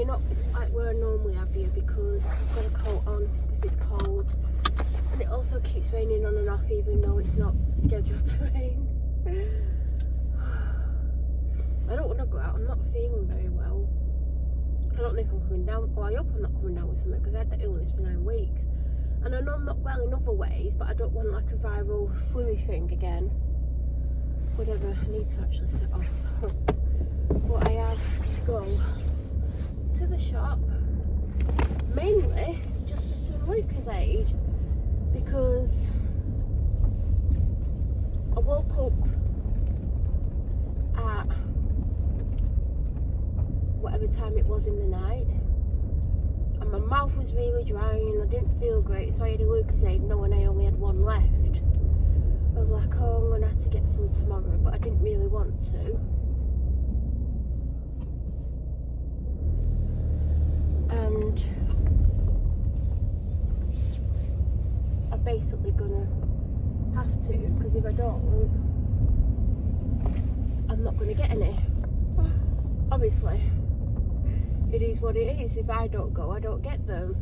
you're not like where I normally have you because I've got a coat on because it's cold. And it also keeps raining on and off even though it's not scheduled to rain. I don't want to go out, I'm not feeling very well. I don't know if I'm coming down, or I hope I'm not coming down with something because I had the illness for 9 weeks. And I know I'm not well in other ways, but I don't want like a viral flu thing again. Whatever, I need to actually set off. But I have to go to the shop, mainly just for some Lucozade, because I woke up at whatever time it was in the night and my mouth was really dry and I didn't feel great, so I had a Lucozade knowing I only had one left. I was like, oh, I'm gonna have to get some tomorrow, but I didn't really want to. And I'm basically gonna have to, because if I don't, I'm not gonna get any. Obviously, it is what it is. If I don't go, I don't get them.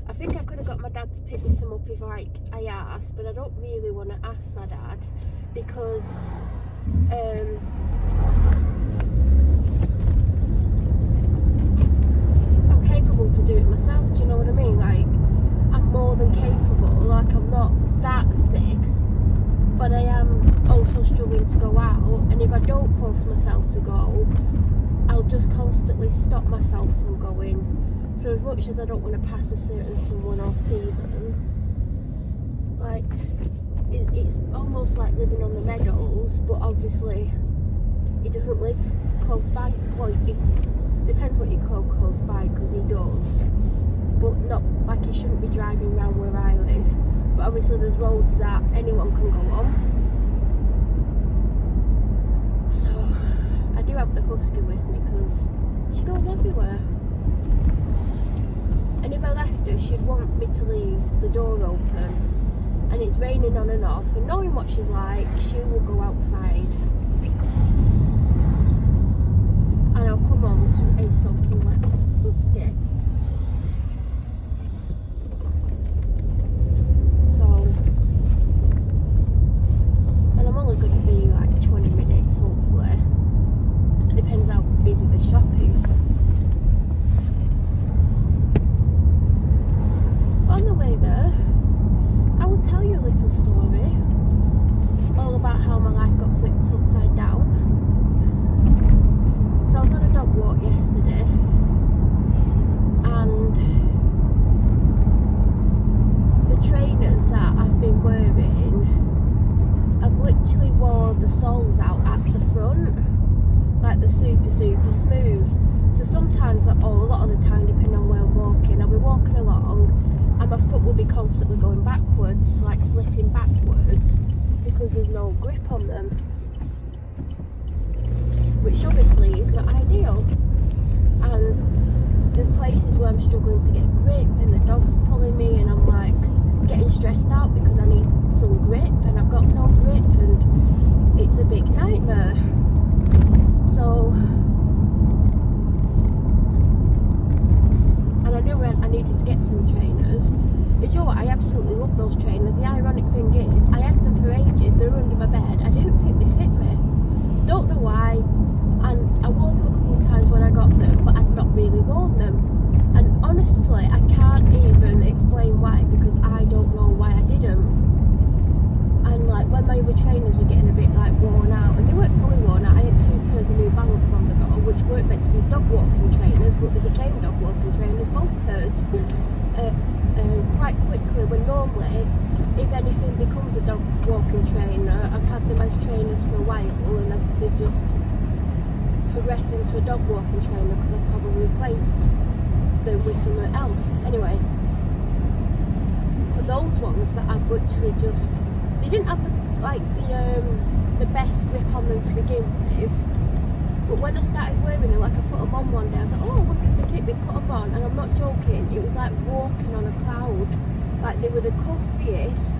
I think I could have got my dad to pick me some up if like I asked, but I don't really want to ask my dad because I'm capable to do it myself. Do you know what I mean? Like, I'm more than capable. Like, I'm not that sick, but I am also struggling to go out, and if I don't force myself to go, I'll just constantly stop myself from going. So as much as I don't want to pass a certain someone or see them, like, it's almost like living on the meadows, but obviously he doesn't live close by. Well, it depends what you call close by, because he does, but not like he shouldn't be driving around where I live. But obviously there's roads that anyone can go on. So I do have the husky with me because she goes everywhere. And if I left her, she'd want me to leave the door open. And it's raining on and off. And knowing what she's like, she will go outside. And I'll come home to a soaking wet husky. So, and I'm only going to be like 20 minutes, hopefully. It depends how busy the shop is. On the way there, I will tell you a little story all about how my life got flipped upside down. So I was on a dog walk yesterday, and the trainers that I've been wearing, I've literally wore the soles out at the front, like the super smooth. So sometimes, or a lot of the time, depending on where I'm walking, I'll be walking along and my foot will be constantly going backwards, like slipping backwards, because there's no grip on them, which obviously is not ideal. And there's places where I'm struggling to get grip and the dog's pulling me and I'm like getting stressed out because I need some grip and I've got no grip and it's a big nightmare. So, and I knew I needed to get some trainers. You know what, I absolutely love those trainers. The ironic thing is, I had them for ages, they were under my bed, I didn't think they fit me. Don't know why, and I wore them a couple of times when I got them, but I'd not really worn them. And honestly, I can't even explain why, because I don't know why I didn't. And like, when my other trainers were getting a bit like worn out, and they weren't fully worn out, I had 2 pairs of New Balance on the go, which weren't meant to be dog walking trainers, but they became dog walking trainers, both pairs. Quite quickly, when normally, if anything becomes a dog walking trainer, I've had them as trainers for a while and they've just progressed into a dog walking trainer because I've probably replaced them with something else. Anyway, so those ones that I've literally just, they didn't have the best grip on them to begin with, but when I started wearing them, like I put them on one day, I was like, oh, I wonder if they fit me, put them on, and I'm not joking, it was like walking on a cloud. Like, they were the comfiest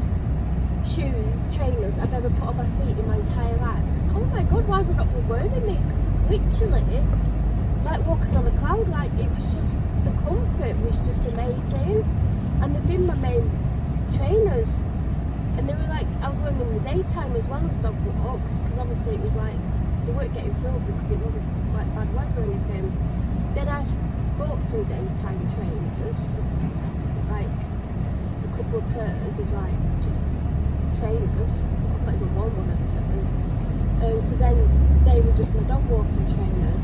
shoes, trainers I've ever put on my feet in my entire life. I was like, oh my god, why have I not been wearing these? Because they were literally like walking on a cloud. Like, it was just, the comfort was just amazing. And they've been my main trainers, and they were like, I was running in the daytime as well as dog walks, because obviously it was like they weren't getting filled because it wasn't like bad weather or anything. Then I bought some daytime trainers, like a couple of pairs of like just trainers. I've not even worn one of the pairs. So then they were just my dog walking trainers.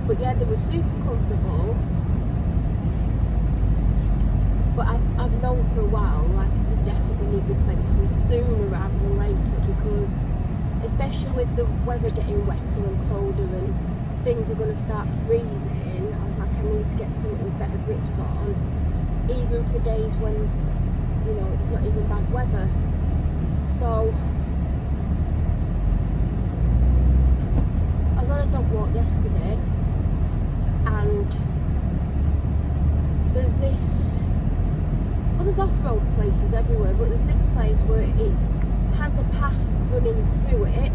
But yeah, they were super comfortable. But I've known for a while, like, they definitely need replacing sooner rather than later, because especially with the weather getting wetter and colder and things are going to start freezing, I was like, I need to get something with better grips on, even for days when, you know, it's not even bad weather. So I was on a dog walk yesterday, and there's this, well, there's off-road places everywhere, but there's this place where it has a path running through it,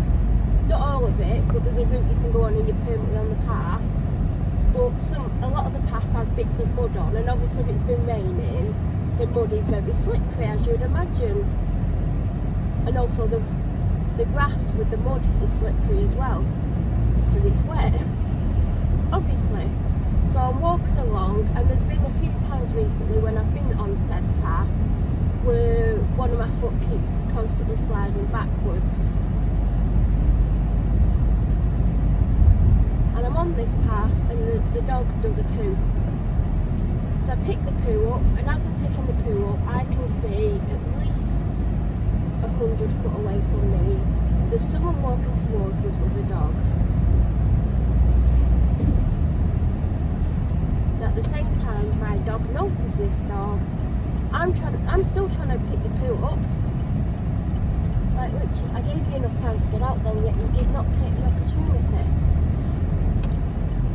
not all of it, but there's a route you can go on and you're permanently on the path. But a lot of the path has bits of mud on, and obviously if it's been raining, the mud is very slippery, as you'd imagine. And also the grass with the mud is slippery as well, because it's wet, obviously. So I'm walking along, and there's been a few times recently when I've been on said path where one of my foot keeps constantly sliding backwards. And I'm on this path, and the dog does a poo. So I pick the poo up, and as I'm picking the poo up, I can see at least 100 foot away from me, there's someone walking towards us with a dog. At the same time, my dog notices this dog. I'm still trying to pick the poo up. Like, literally, I gave you enough time to get out there, yet you did not take the opportunity.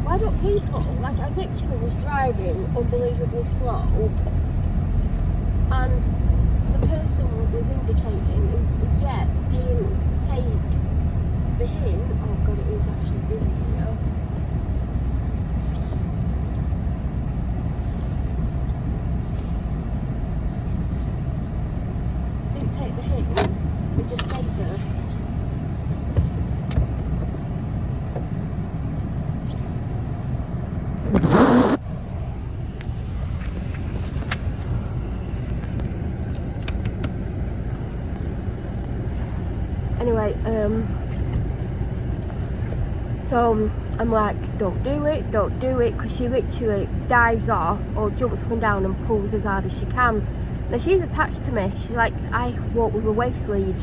Why don't people, like, I literally was driving unbelievably slow, and the person was indicating, and yet didn't take the hint. Oh god, it is actually busy here. Take the hit and just stay there. Anyway, so I'm like, don't do it, because she literally dives off or jumps up and down and pulls as hard as she can. Now she's attached to me. She's like, I walk with a waist lead,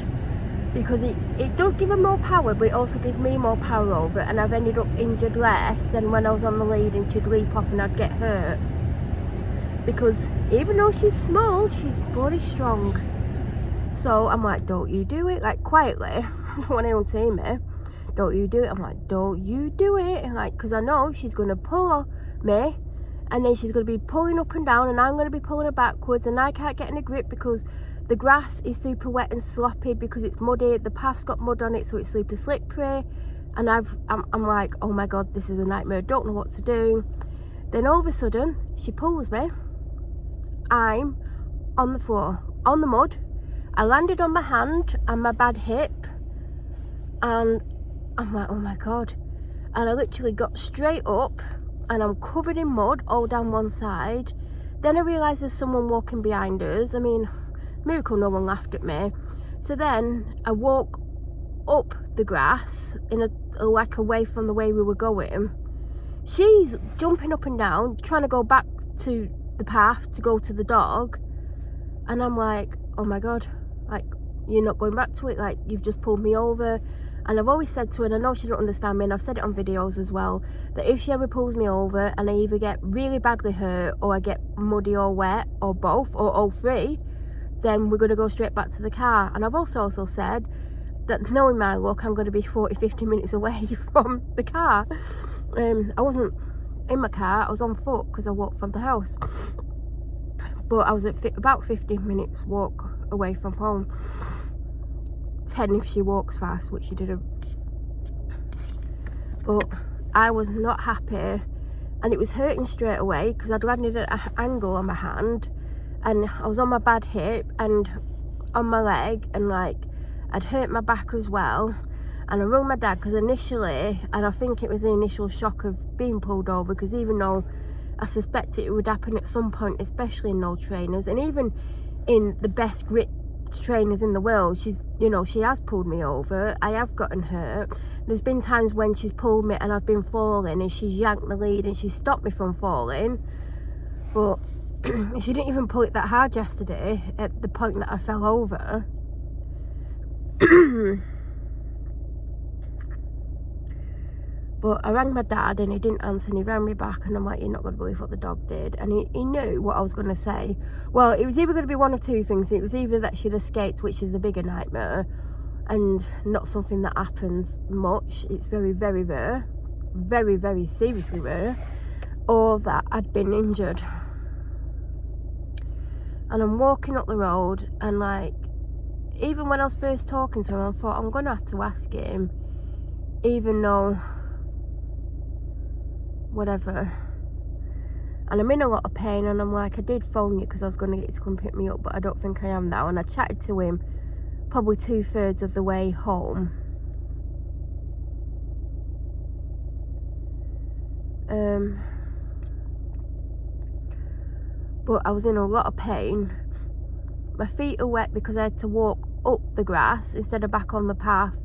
because it does give her more power, but it also gives me more power over it, and I've ended up injured less than when I was on the lead and she'd leap off and I'd get hurt. Because even though she's small, she's bloody strong. So I'm like, don't you do it, like, quietly. I don't want anyone to see me. Don't you do it. I'm like, don't you do it, and like, because I know she's going to pull me, and then she's going to be pulling up and down, and I'm going to be pulling her backwards, and I can't get in a grip because the grass is super wet and sloppy because it's muddy. The path's got mud on it, so it's super slippery. And I'm like, oh my god, this is a nightmare. I don't know what to do. Then all of a sudden, she pulls me. I'm on the floor, on the mud. I landed on my hand and my bad hip, and I'm like, oh my god. And I literally got straight up, and I'm covered in mud all down one side. Then I realised there's someone walking behind us. I mean, miracle no one laughed at me. So then I walk up the grass in like away from the way we were going. She's jumping up and down, trying to go back to the path to go to the dog. And I'm like, oh my god, like, you're not going back to it, like, you've just pulled me over. And I've always said to her, and I know she don't understand me, and I've said it on videos as well, that if she ever pulls me over and I either get really badly hurt or I get muddy or wet or both or all three, then we're going to go straight back to the car. And I've also said that knowing my luck, I'm going to be 40-50 minutes away from the car. I wasn't in my car, I was on foot because I walked from the house. But I was at about 15 minutes walk away from home. 10 if she walks fast, which she didn't. But I was not happy, and it was hurting straight away because I'd landed at an angle on my hand, and I was on my bad hip and on my leg, and like I'd hurt my back as well. And I rung my dad because initially, and I think it was the initial shock of being pulled over, because even though I suspected it would happen at some point, especially in no trainers, and even in the best grip trainers in the world, she's, you know, she has pulled me over. I have gotten hurt. There's been times when she's pulled me and I've been falling, and she's yanked the lead and she stopped me from falling. But she didn't even pull it that hard yesterday at the point that I fell over. But I rang my dad and he didn't answer, and he rang me back, and I'm like, you're not going to believe what the dog did. And he knew what I was going to say. Well, it was either going to be one of two things. It was either that she'd escaped, which is a bigger nightmare and not something that happens much. It's very, very rare. Very, very seriously rare. Or that I'd been injured. And I'm walking up the road, and like, even when I was first talking to him, I thought, I'm going to have to ask him, even though whatever. And I'm in a lot of pain, and I'm like, I did phone you because I was going to get you to come pick me up, but I don't think I am now. And I chatted to him probably 2/3 of the way home. But I was in a lot of pain. My feet are wet because I had to walk up the grass instead of back on the path,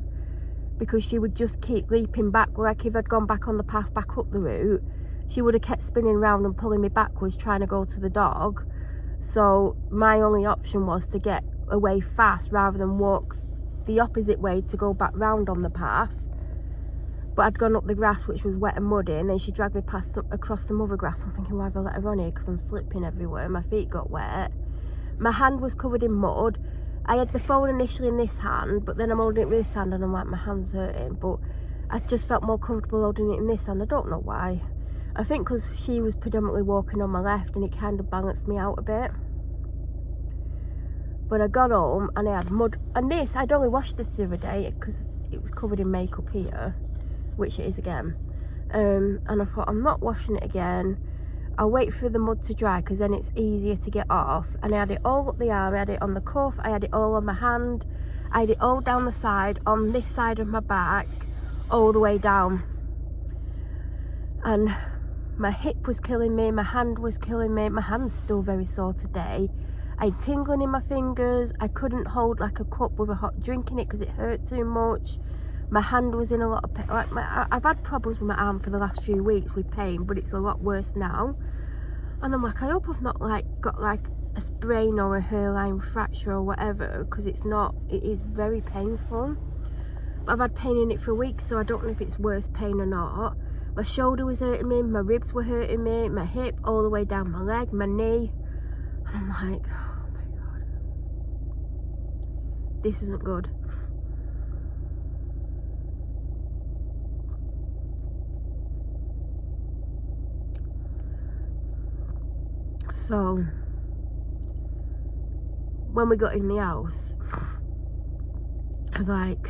because she would just keep leaping back. Like if I'd gone back on the path back up the route, she would have kept spinning round and pulling me backwards trying to go to the dog. So my only option was to get away fast rather than walk the opposite way to go back round on the path. But I'd gone up the grass, which was wet and muddy, and then she dragged me past across some other grass. I'm thinking, why have I let her run here? Because I'm slipping everywhere. My feet got wet. My hand was covered in mud. I had the phone initially in this hand, but then I'm holding it with this hand, and I'm like, my hand's hurting. But I just felt more comfortable holding it in this hand. I don't know why. I think because she was predominantly walking on my left, and it kind of balanced me out a bit. But I got home and I had mud. And this, I'd only washed this the other day because it was covered in makeup here, which it is again. And I thought, I'm not washing it again. I'll wait for the mud to dry because then it's easier to get off. And I had it all up the arm, I had it on the cuff, I had it all on my hand, I had it all down the side, on this side of my back, all the way down. And my hip was killing me, my hand was killing me. My hand's still very sore today. I had tingling in my fingers. I couldn't hold like a cup with a hot drink in it because it hurt too much. My hand was in a lot of pain. Like I've had problems with my arm for the last few weeks with pain, but it's a lot worse now. And I'm like, I hope I've not like got like a sprain or a hairline fracture or whatever, because it's not. It is very painful. But I've had pain in it for weeks, so I don't know if it's worse pain or not. My shoulder was hurting me, my ribs were hurting me, my hip all the way down my leg, my knee. And I'm like, oh my God, this isn't good. So when we got in the house, I was like,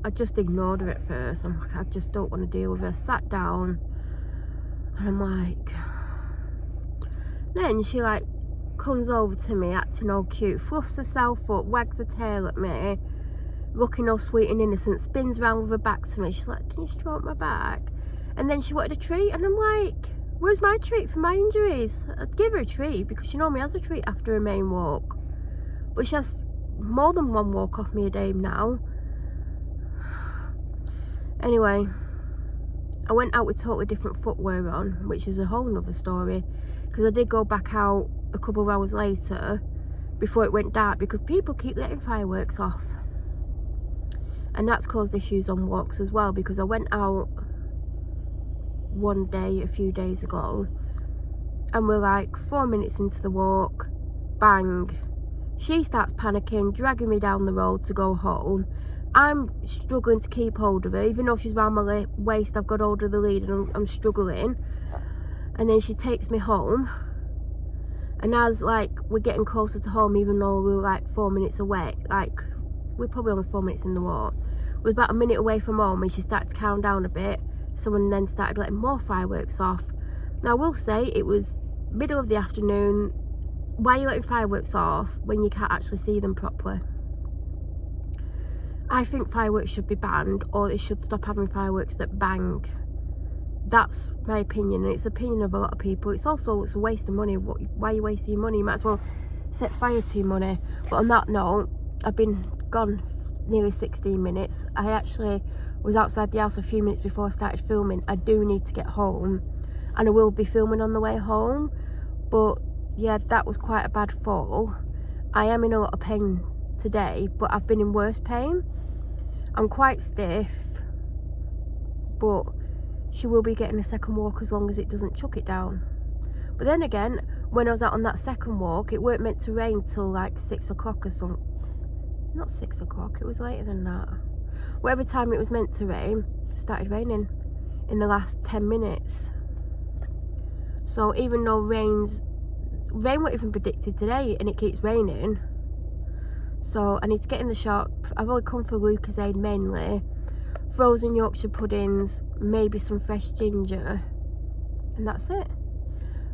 I just ignored her at first. I'm like, I just don't want to deal with her. I sat down and I'm like, then she like comes over to me acting all cute, fluffs herself up, wags her tail at me, looking all sweet and innocent, spins round with her back to me. She's like, can you stroke my back? And then she wanted a treat, and I'm like, where's my treat for my injuries? I'd give her a treat because she normally has a treat after a main walk, but she has more than one walk off me a day now. Anyway, I went out with totally different footwear on, which is a whole nother story, because I did go back out a couple of hours later before it went dark, because people keep letting fireworks off, and that's caused issues on walks as well. Because I went out one day a few days ago and we're like 4 minutes into the walk, bang, she starts panicking, dragging me down the road to go home. I'm struggling to keep hold of her, even though she's around my waist. I've got hold of the lead and I'm struggling. And then she takes me home, and as like we're getting closer to home, even though we were like 4 minutes away, like we're probably only 4 minutes in the walk. We was about a minute away from home and she started to calm down a bit. Someone then started letting more fireworks off. Now I will say it was middle of the afternoon. Why are you letting fireworks off when you can't actually see them properly? I think fireworks should be banned, or they should stop having fireworks that bang. That's my opinion, and it's the opinion of a lot of people. It's a waste of money. Why are you wasting your money? You might as well set fire to your money. But on that note, I've been gone nearly 16 minutes. I actually was outside the house a few minutes before I started filming. I do need to get home, and I will be filming on the way home. But yeah, that was quite a bad fall. I am in a lot of pain today, but I've been in worse pain. I'm quite stiff, but she will be getting a second walk as long as it doesn't chuck it down. But then again, when I was out on that second walk, it weren't meant to rain till like 6 o'clock or something. Not 6 o'clock, it was later than that. Whatever time it was meant to rain, it started raining in the last 10 minutes. So even though rain wasn't even predicted today, and it keeps raining, so I need to get in the shop. I've only come for Lucozade mainly, frozen Yorkshire puddings, maybe some fresh ginger, and that's it.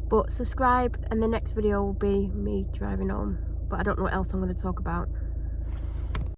But subscribe, and the next video will be me driving home, but I don't know what else I'm going to talk about.